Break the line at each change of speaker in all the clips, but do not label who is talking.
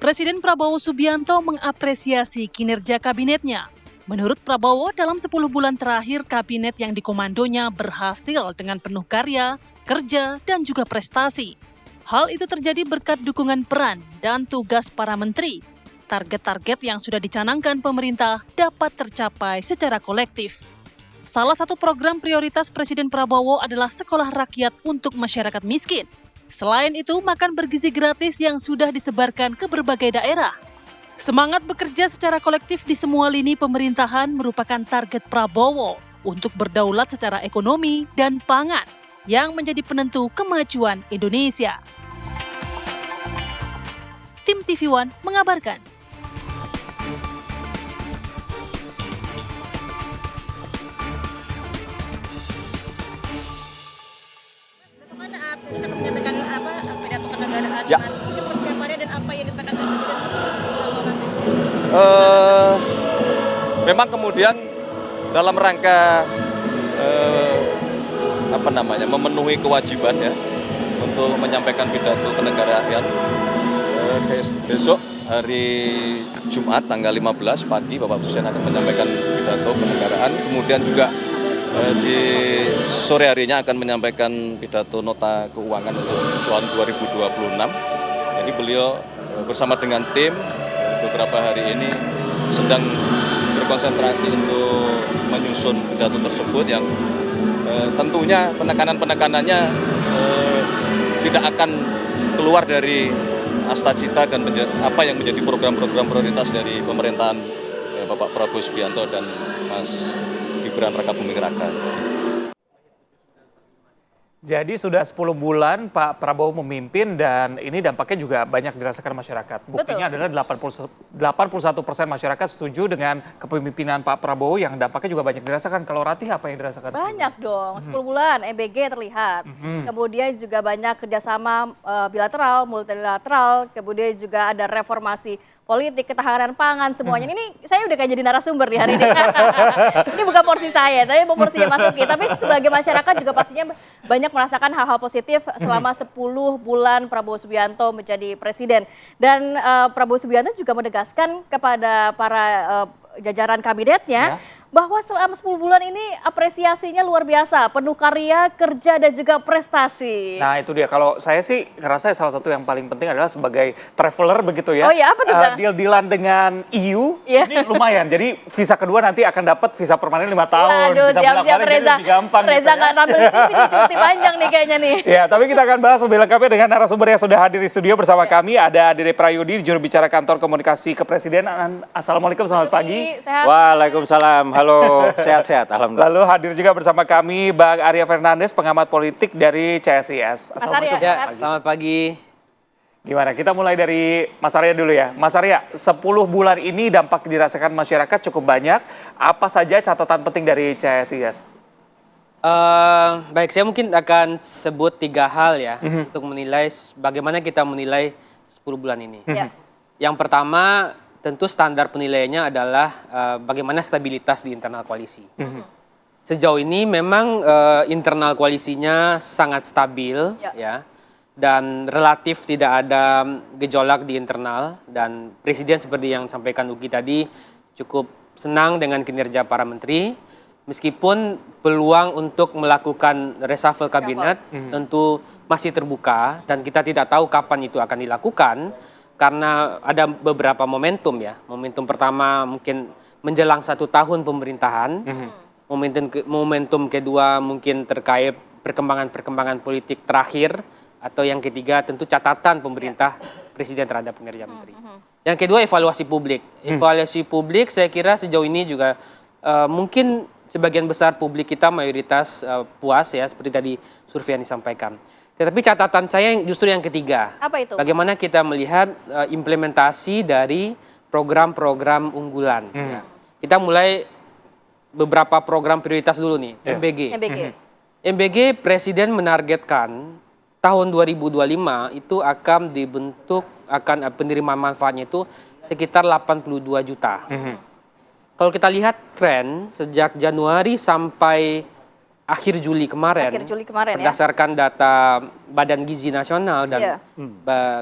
Presiden Prabowo Subianto mengapresiasi kinerja kabinetnya. Menurut Prabowo, dalam 10 bulan terakhir kabinet yang dikomandonya berhasil dengan penuh karya, kerja, dan juga prestasi. Hal itu terjadi berkat dukungan peran dan tugas para menteri. Target-target yang sudah dicanangkan pemerintah dapat tercapai secara kolektif. Salah satu program prioritas Presiden Prabowo adalah sekolah rakyat untuk masyarakat miskin. Selain itu, makan bergizi gratis yang sudah disebarkan ke berbagai daerah. Semangat bekerja secara kolektif di semua lini pemerintahan merupakan target Prabowo untuk berdaulat secara ekonomi dan pangan yang menjadi penentu kemajuan Indonesia. Tim TV One mengabarkan.
Akan menyampaikan pidato kenegaraan.
Ya.
Ini persiapannya dan apa yang ditekankan Presiden nanti?
Memang kemudian dalam rangka memenuhi kewajiban ya untuk menyampaikan pidato kenegaraan besok hari Jumat tanggal 15 pagi Bapak Presiden akan menyampaikan pidato kenegaraan, kemudian juga di sore harinya akan menyampaikan pidato nota keuangan untuk tahun 2026. Jadi beliau bersama dengan tim beberapa hari ini sedang berkonsentrasi untuk menyusun pidato tersebut yang tentunya penekanan-penekanannya tidak akan keluar dari asta-cita dan apa yang menjadi program-program prioritas dari pemerintahan Bapak Prabowo Subianto dan Mas Gibran Rakabuming Raka.
Jadi sudah 10 bulan Pak Prabowo memimpin dan ini dampaknya juga banyak dirasakan masyarakat. Buktinya adalah 81% masyarakat setuju dengan kepemimpinan Pak Prabowo yang dampaknya juga banyak dirasakan. Kalau Ratih apa yang dirasakan?
Banyak dong, 10 bulan EBG terlihat. Kemudian juga banyak kerjasama bilateral, multilateral, kemudian juga ada reformasi politik, ketahanan pangan, semuanya. Ini saya udah kayak jadi narasumber di hari ini. Ini bukan porsi saya, tapi porsinya Mas Uki. Tapi sebagai masyarakat juga pastinya banyak merasakan hal-hal positif selama 10 bulan Prabowo Subianto menjadi presiden. Dan Prabowo Subianto juga menegaskan kepada para jajaran kabinetnya bahwa selama 10 bulan ini apresiasinya luar biasa, penuh karya, kerja, dan juga prestasi.
Nah itu dia, kalau saya sih ngerasa salah satu yang paling penting adalah sebagai traveler begitu ya.
Oh iya, apa tuh?
Deal-dealan dengan EU, ini lumayan. Jadi visa kedua nanti akan dapat visa permanen 5 tahun.
Waduh,
bisa
siap-siap
bolak-balik, jadi
Reza.
lebih gampang.
Reza nggak tampil di TV, cuti panjang nih kayaknya nih.
Ya, tapi kita akan bahas lebih lengkapnya dengan narasumber yang sudah hadir di studio bersama kami. Ada Dede Prayudi, juru bicara kantor komunikasi kepresidenan. Assalamualaikum, selamat pagi.
Sehat.
Waalaikumsalam, halo, sehat-sehat, alhamdulillah.
Lalu hadir juga bersama kami Bang Arya Fernandes, pengamat politik dari CSIS.
Mas Arya, sehat.
Selamat pagi.
Gimana? Kita mulai dari Mas Arya dulu ya. Mas Arya, 10 bulan ini dampak dirasakan masyarakat cukup banyak. Apa saja catatan penting dari CSIS?
Baik, saya mungkin akan sebut 3 hal ya untuk menilai bagaimana kita menilai 10 bulan ini. Yang pertama, tentu standar penilaiannya adalah bagaimana stabilitas di internal koalisi. Sejauh ini memang internal koalisinya sangat stabil, ya, dan relatif tidak ada gejolak di internal. Dan Presiden seperti yang sampaikan Uki tadi cukup senang dengan kinerja para menteri, meskipun peluang untuk melakukan reshuffle kabinet tentu masih terbuka dan kita tidak tahu kapan itu akan dilakukan. Karena ada beberapa momentum ya. Momentum pertama mungkin menjelang 1 tahun pemerintahan. Momentum kedua mungkin terkait perkembangan politik terakhir. Atau yang ketiga tentu catatan pemerintah presiden terhadap kinerja menteri. Yang kedua evaluasi publik. Evaluasi publik saya kira sejauh ini juga mungkin sebagian besar publik kita mayoritas puas ya. Seperti tadi survei yang disampaikan. Tetapi catatan saya justru yang ketiga.
Apa itu?
Bagaimana kita melihat implementasi dari program-program unggulan. Kita mulai beberapa program prioritas dulu nih, MBG. MBG Presiden menargetkan tahun 2025 itu akan dibentuk, penerima manfaatnya itu sekitar 82 juta. Kalau kita lihat tren sejak Januari sampai akhir Juli kemarin, berdasarkan data Badan Gizi Nasional dan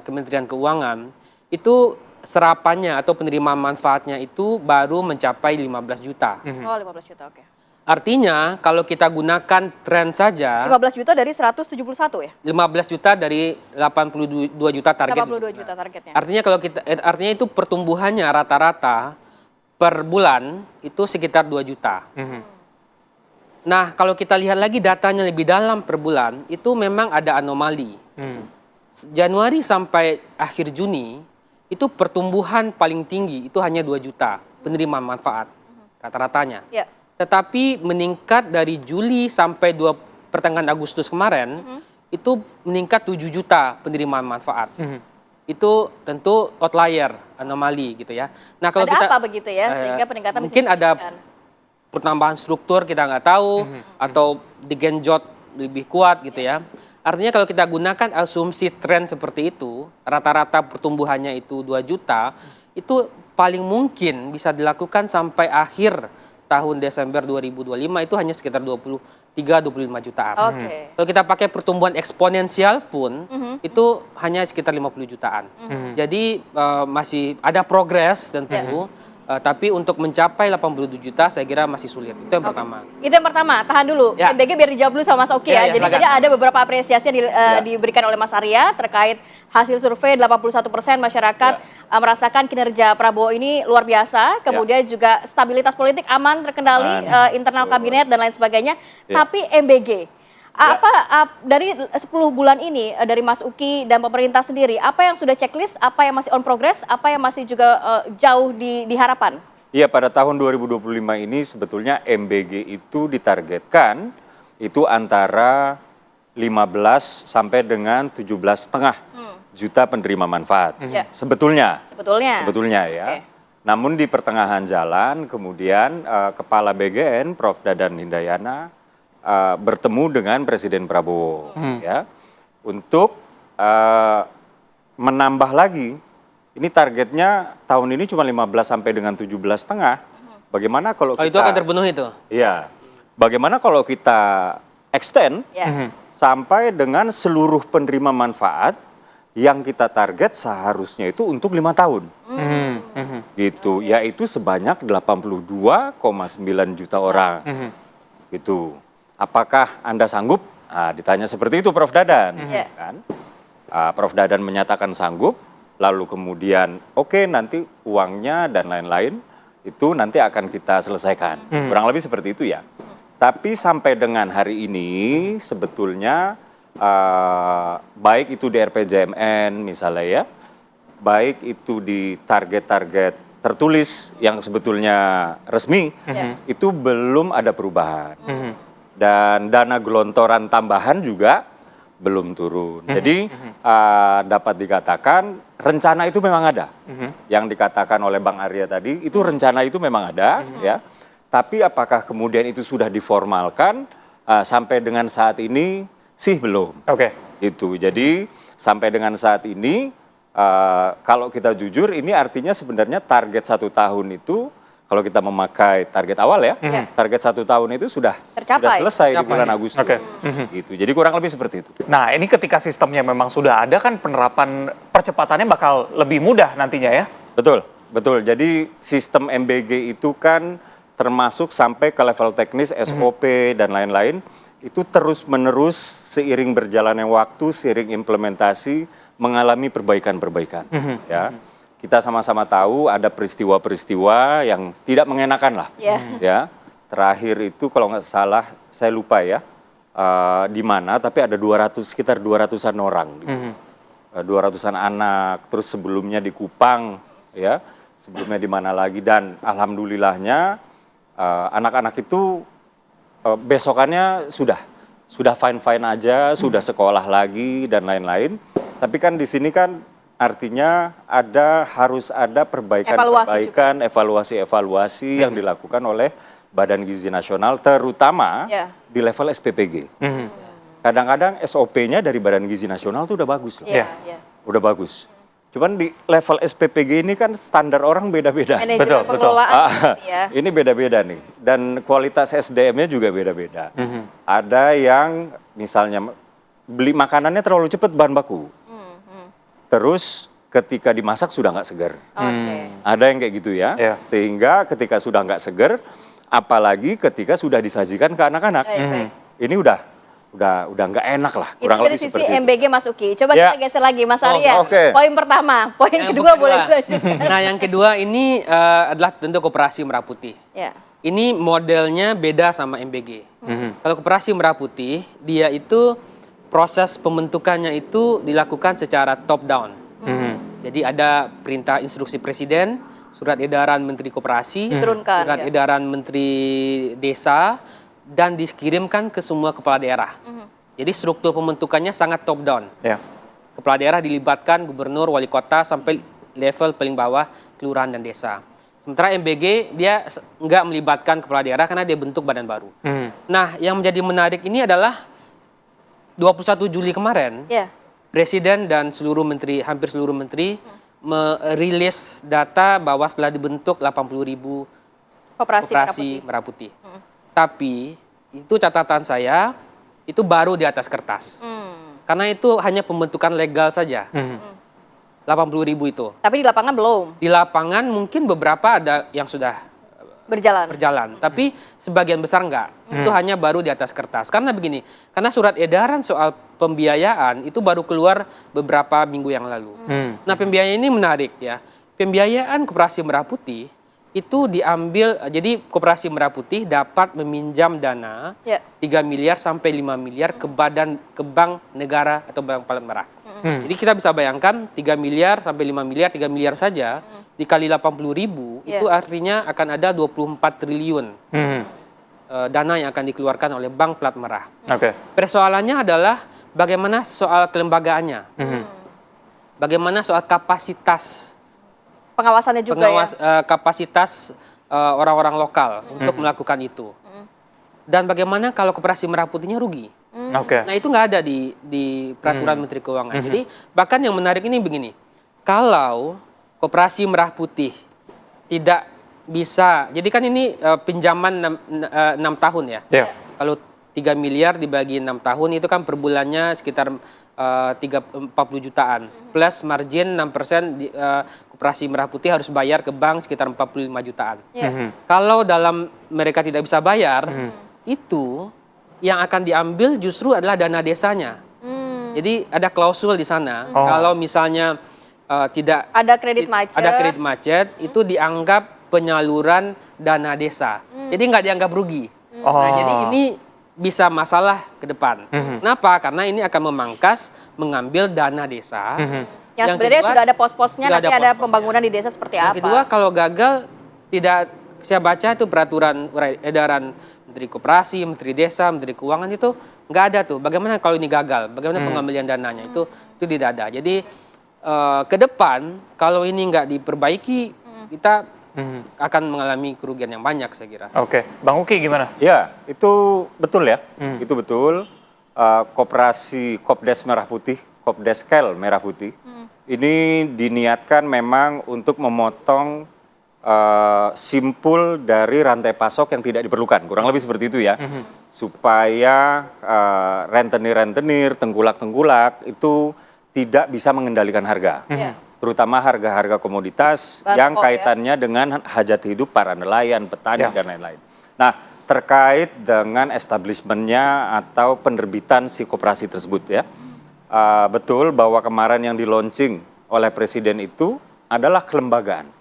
Kementerian Keuangan, itu serapannya atau penerimaan manfaatnya itu baru mencapai 15 juta.
Oh, 15 juta, oke.
Artinya kalau kita gunakan tren saja
15 juta dari 171 ya?
15 juta dari 82 juta target.
82 juta targetnya.
Artinya itu pertumbuhannya rata-rata per bulan itu sekitar 2 juta. Nah, kalau kita lihat lagi datanya lebih dalam per bulan, itu memang ada anomali. Januari sampai akhir Juni, itu pertumbuhan paling tinggi, itu hanya 2 juta penerimaan manfaat rata-ratanya.
Ya.
Tetapi meningkat dari Juli sampai pertengahan Agustus kemarin, itu meningkat 7 juta penerimaan manfaat. Itu tentu outlier, anomali gitu ya. Nah, kalau
Ada apa begitu ya, sehingga peningkatan
mungkin
bisa
ada
signifikan?
pertambahan struktur kita nggak tahu, atau digenjot lebih kuat gitu ya. Artinya kalau kita gunakan asumsi tren seperti itu, rata-rata pertumbuhannya itu 2 juta, itu paling mungkin bisa dilakukan sampai akhir tahun Desember 2025 itu hanya sekitar 23-25 jutaan.
Oke.
Kalau kita pakai pertumbuhan eksponensial pun, itu hanya sekitar 50 jutaan. Jadi masih ada progres tentu, tapi untuk mencapai 87 juta saya kira masih sulit. Itu yang pertama.
Itu yang pertama, tahan dulu.
Ya.
MBG biar dijawab dulu sama Mas Oki
Ya,
ya.
ya,
Jadi
silakan.
tadi ada beberapa apresiasi yang diberikan oleh Mas Arya terkait hasil survei 81% masyarakat merasakan kinerja Prabowo ini luar biasa. Kemudian juga stabilitas politik aman, terkendali, internal kabinet dan lain sebagainya. Tapi MBG, dari 10 bulan ini dari Mas Uki dan pemerintah sendiri, apa yang sudah checklist, apa yang masih on progress, apa yang masih juga jauh di harapan?
Iya, pada tahun 2025 ini sebetulnya MBG itu ditargetkan itu antara 15 sampai dengan 17,5 juta penerima manfaat. Sebetulnya ya.
Oke.
Namun di pertengahan jalan kemudian Kepala BGN Prof. Dadan Hindayana bertemu dengan Presiden Prabowo ya untuk menambah lagi. Ini targetnya tahun ini cuma 15 sampai dengan 17,5. Bagaimana kalau kita
itu akan terpenuhi itu?
Iya. Bagaimana kalau kita extend sampai dengan seluruh penerima manfaat yang kita target seharusnya itu untuk 5 tahun. Gitu, yaitu sebanyak 82,9 juta orang. Gitu. Apakah Anda sanggup? Nah, ditanya seperti itu Prof. Dadan. Kan? Prof. Dadan menyatakan sanggup, lalu kemudian oke, nanti uangnya dan lain-lain itu nanti akan kita selesaikan. Kurang lebih seperti itu ya. Tapi sampai dengan hari ini sebetulnya baik itu di RPJMN misalnya ya, baik itu di target-target tertulis yang sebetulnya resmi, itu belum ada perubahan. Dan dana gelontoran tambahan juga belum turun. Jadi dapat dikatakan rencana itu memang ada. Yang dikatakan oleh Bang Arya tadi, itu rencana itu memang ada ya. Tapi apakah kemudian itu sudah diformalkan sampai dengan saat ini sih belum. Itu. Jadi sampai dengan saat ini kalau kita jujur ini artinya sebenarnya target 1 tahun itu kalau kita memakai target awal ya, target 1 tahun itu sudah selesai di bulan Agustus. Gitu. Jadi kurang lebih seperti itu.
Nah, ini ketika sistemnya memang sudah ada kan penerapan percepatannya bakal lebih mudah nantinya ya?
Betul, betul. Jadi sistem MBG itu kan termasuk sampai ke level teknis, SOP dan lain-lain, itu terus-menerus seiring berjalannya waktu, seiring implementasi, mengalami perbaikan-perbaikan. Ya. Kita sama-sama tahu ada peristiwa-peristiwa yang tidak mengenakan lah. Ya. Terakhir itu kalau nggak salah, saya lupa ya, di mana, tapi ada sekitar 200-an orang. 200-an anak, terus sebelumnya di Kupang, ya, sebelumnya di mana lagi, dan alhamdulillahnya anak-anak itu besokannya sudah fine-fine aja, sudah sekolah lagi dan lain-lain. Tapi kan di sini kan artinya harus ada perbaikan-perbaikan, evaluasi-evaluasi yang dilakukan oleh Badan Gizi Nasional, terutama di level SPPG. Kadang-kadang SOP-nya dari Badan Gizi Nasional itu udah bagus loh. Udah bagus. Cuman di level SPPG ini kan standar orang beda-beda.
Manajemen pengelolaan ya.
Ini beda-beda nih. Dan kualitas SDM-nya juga beda-beda. Ada yang misalnya beli makanannya terlalu cepat bahan baku. Terus ketika dimasak sudah nggak seger.
Oke.
Ada yang kayak gitu ya.
Iya.
Sehingga ketika sudah nggak seger, apalagi ketika sudah disajikan ke anak-anak.
Baik.
Ini udah nggak enak lah,
Itu
kurang
dari
lebih
sisi
seperti itu.
MBG Mas Uki. Coba
Ya.
kita geser lagi Mas Arya.
oke.
Poin pertama, poin
Yang
kedua boleh
kedua.
dilanjutkan.
Nah, yang kedua ini adalah tentu Koperasi Merah Putih.
Ya.
Ini modelnya beda sama MBG. Kalau Koperasi Merah Putih, dia itu proses pembentukannya itu dilakukan secara top down. Jadi ada perintah instruksi presiden, surat edaran Menteri Koperasi,
Diturunkan,
surat
ya.
edaran Menteri Desa, dan dikirimkan ke semua kepala daerah. Jadi struktur pembentukannya sangat top down.
Ya.
Kepala daerah dilibatkan, gubernur, wali kota, sampai level paling bawah, kelurahan dan desa. Sementara MBG dia nggak melibatkan kepala daerah karena dia bentuk badan baru. Nah, yang menjadi menarik ini adalah 21 Juli kemarin,
Ya.
Presiden dan hampir seluruh menteri merilis data bahwa setelah dibentuk 80.000 Koperasi Merah Putih. Tapi itu catatan saya, itu baru di atas kertas. Karena itu hanya pembentukan legal saja. 80.000 itu.
Tapi di lapangan belum
Di lapangan mungkin beberapa ada yang sudah berjalan, tapi sebagian besar enggak. Itu hanya baru di atas kertas. Karena begini, karena surat edaran soal pembiayaan itu baru keluar beberapa minggu yang lalu. Nah, pembiayaan ini menarik ya. Pembiayaan Koperasi Merah Putih itu diambil, jadi Koperasi Merah Putih dapat meminjam dana
Ya.
3 miliar sampai 5 miliar ke bank negara atau bank Palet Merah. Jadi kita bisa bayangkan 3 miliar sampai 5 miliar, 3 miliar saja dikali 80.000 itu artinya akan ada 24 triliun dana yang akan dikeluarkan oleh Bank Plat Merah.
Oke.
Persoalannya adalah bagaimana soal kelembagaannya, bagaimana soal kapasitas
pengawasannya juga
kapasitas orang-orang lokal untuk melakukan itu. Dan bagaimana kalau Koperasi Merah Putihnya rugi?
Oke.
Nah, itu nggak ada di peraturan Menteri Keuangan. Jadi bahkan yang menarik ini begini, kalau Koperasi Merah Putih tidak bisa, jadi kan ini pinjaman 6 tahun ya.
Ya.
Kalau 3 miliar dibagi 6 tahun itu kan per bulannya sekitar 40 jutaan. Plus margin 6% Koperasi Merah Putih harus bayar ke bank sekitar 45 jutaan. Kalau mereka tidak bisa bayar, itu yang akan diambil justru adalah dana desanya. Jadi ada klausul di sana. Kalau misalnya tidak
ada kredit
macet, itu dianggap penyaluran dana desa. Jadi nggak dianggap rugi. Nah, jadi ini bisa masalah ke depan. Kenapa? Karena ini akan memangkas mengambil dana desa.
Yang sebenarnya
kedua,
sudah ada pos-posnya, nanti ada
pos-posnya.
pembangunan di desa seperti apa.
Yang kedua, kalau gagal saya baca itu peraturan edaran Menteri Koperasi, Menteri Desa, Menteri Keuangan itu nggak ada tuh. Bagaimana kalau ini gagal? Bagaimana pengambilan dananya? Itu tidak ada. Jadi ke depan kalau ini nggak diperbaiki, kita akan mengalami kerugian yang banyak, saya kira.
Oke. Bang Uki gimana?
Ya, itu betul ya. Itu betul. Koperasi Kopdes Merah Putih, Kopdeskel Merah Putih, ini diniatkan memang untuk memotong simpul dari rantai pasok yang tidak diperlukan. Kurang lebih seperti itu ya. Supaya rentenir-rentenir, tengkulak-tengkulak itu tidak bisa mengendalikan harga. Terutama harga-harga komoditas yang kaitannya dengan hajat hidup para nelayan, petani, dan lain-lain. Nah, terkait dengan establishment-nya atau penerbitan si koperasi tersebut ya. Betul bahwa kemarin yang di-launching oleh Presiden itu adalah kelembagaan.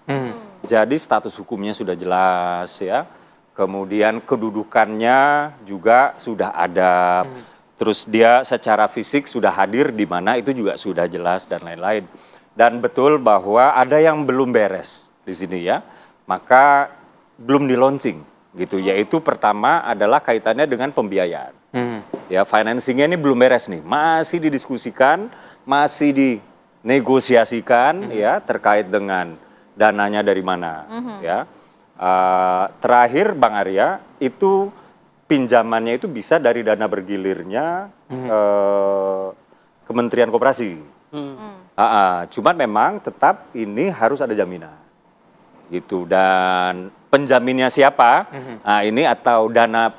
Jadi status hukumnya sudah jelas ya. Kemudian kedudukannya juga sudah ada. Terus dia secara fisik sudah hadir di mana itu juga sudah jelas dan lain-lain. Dan betul bahwa ada yang belum beres di sini ya. Maka belum di-launching gitu. Yaitu pertama adalah kaitannya dengan pembiayaan. Ya, financingnya ini belum beres nih. Masih didiskusikan, masih dinegosiasikan ya terkait dengan dananya dari mana ya. Terakhir Bang Arya itu pinjamannya itu bisa dari dana bergilirnya Kementerian Koperasi. Cuman memang tetap ini harus ada jaminan gitu, dan penjaminnya siapa? Nah, ini atau dana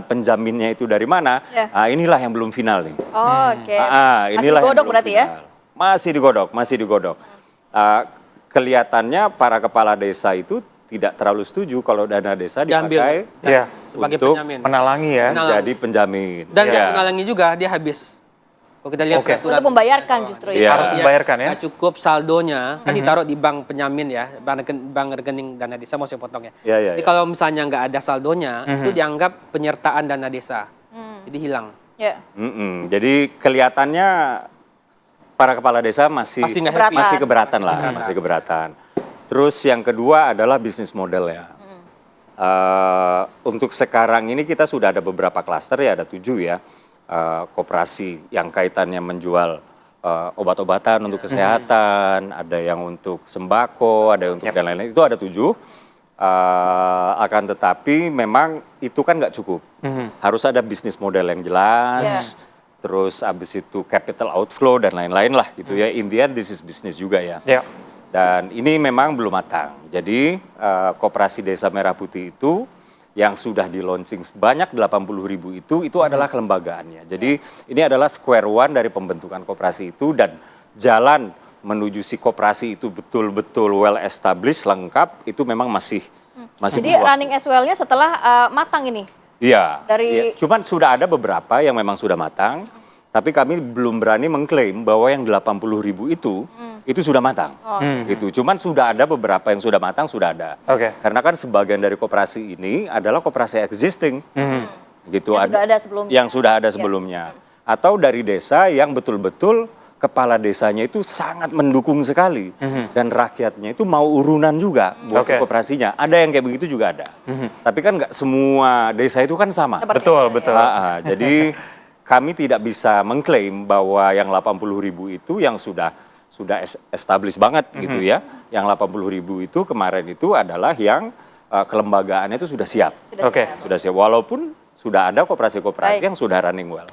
penjaminnya itu dari mana? Inilah yang belum final nih.
Oke.
Inilah
Masih digodok berarti ya?
Masih digodok. kelihatannya para kepala desa itu tidak terlalu setuju kalau dana desa dipakai
Ya,
sebagai
untuk
penjamin.
menalangi ya.
Menalangi.
jadi penjamin.
Dan
Ya.
nggak menalangi juga, dia habis. Kalau kita lihat
Oke.
peraturan.
Untuk membayarkan justru
Iya.
ya.
Harus membayarkan ya.
Nggak cukup saldonya, kan ditaruh di bank penyamin ya, bank rekening dana desa, mau saya potong ya.
Ya, ya,
Jadi
ya.
kalau misalnya nggak ada saldonya, itu dianggap penyertaan dana desa. Jadi hilang.
Ya.
Jadi kelihatannya para kepala desa masih
Masih nggak happy.
masih keberatan lah, masih keberatan. Terus yang kedua adalah bisnis model ya. Untuk sekarang ini kita sudah ada beberapa klaster ya, ada 7 ya. Koperasi yang kaitannya menjual obat-obatan untuk kesehatan, ada yang untuk sembako, ada yang untuk dan lain-lain. Itu ada 7. Akan tetapi memang itu kan nggak cukup. Harus ada bisnis model yang jelas. Terus abis itu capital outflow dan lain-lain lah gitu ya. In the end this is business juga ya.
Ya.
Dan ini memang belum matang. Jadi Koperasi Desa Merah Putih itu yang sudah di launching sebanyak 80.000 itu adalah kelembagaannya. Jadi ini adalah square one dari pembentukan koperasi itu, dan jalan menuju si koperasi itu betul-betul well established, lengkap, itu memang masih
Jadi
butuh waktu.
running as well-nya setelah matang ini.
Iya.
Dari-
iya. Cuman sudah ada beberapa yang memang sudah matang, tapi kami belum berani mengklaim bahwa yang 80.000 itu sudah matang. Gitu. Cuman sudah ada beberapa yang sudah matang, sudah ada.
Oke.
Karena kan sebagian dari koperasi ini adalah koperasi existing. Gitu.
Yang sudah ada sebelumnya.
Yang sudah ada sebelumnya. Atau dari desa yang betul-betul kepala desanya itu sangat mendukung sekali. Dan rakyatnya itu mau urunan juga buat si
Oke.
koperasinya. Ada yang kayak begitu juga ada. Tapi kan nggak semua desa itu kan sama.
Seperti
Betul,
itu,
betul.
Jadi kami tidak bisa mengklaim bahwa yang 80.000 itu yang sudah established banget gitu ya. Yang 80.000 itu kemarin itu adalah yang kelembagaannya itu sudah siap.
Sudah
Oke.
siap.
Sudah siap, walaupun sudah ada koperasi-koperasi
Baik.
yang sudah running well.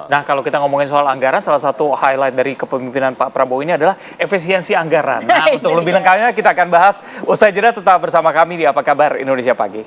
Nah, kalau kita ngomongin soal anggaran, salah satu highlight dari kepemimpinan Pak Prabowo ini adalah efisiensi anggaran. Nah, untuk lebih lengkapnya kita akan bahas usai jeda, tetap bersama kami di Apa Kabar Indonesia Pagi.